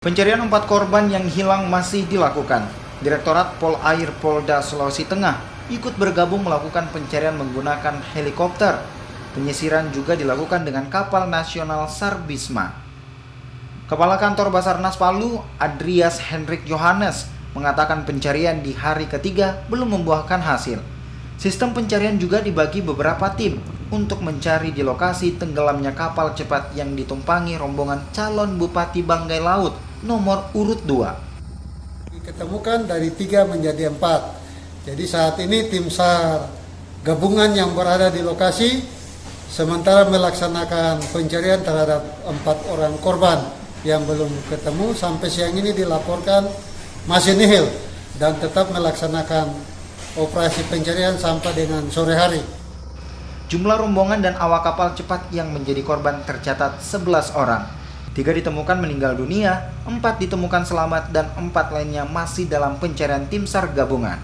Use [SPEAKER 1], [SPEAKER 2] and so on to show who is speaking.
[SPEAKER 1] Pencarian 4 korban yang hilang masih dilakukan. Direktorat Polair Polda Sulawesi Tengah ikut bergabung melakukan pencarian menggunakan helikopter. Penyisiran juga dilakukan dengan kapal nasional SAR Bisma. Kepala Kantor Basarnas Palu, Adrias Hendrik Johannes, mengatakan pencarian di hari ketiga belum membuahkan hasil. Sistem pencarian juga dibagi beberapa tim untuk mencari di lokasi tenggelamnya kapal cepat yang ditumpangi rombongan calon Bupati Banggai Laut nomor urut 2.
[SPEAKER 2] Diketemukan dari 3 menjadi 4. Jadi saat ini tim SAR gabungan yang berada di lokasi sementara melaksanakan pencarian terhadap 4 orang korban yang belum ketemu. Sampai siang ini dilaporkan masih nihil dan tetap melaksanakan operasi pencarian sampai dengan sore hari.
[SPEAKER 1] Jumlah rombongan dan awak kapal cepat yang menjadi korban tercatat 11 orang. 3 ditemukan meninggal dunia, 4 ditemukan selamat, dan 4 lainnya masih dalam pencarian tim SAR gabungan.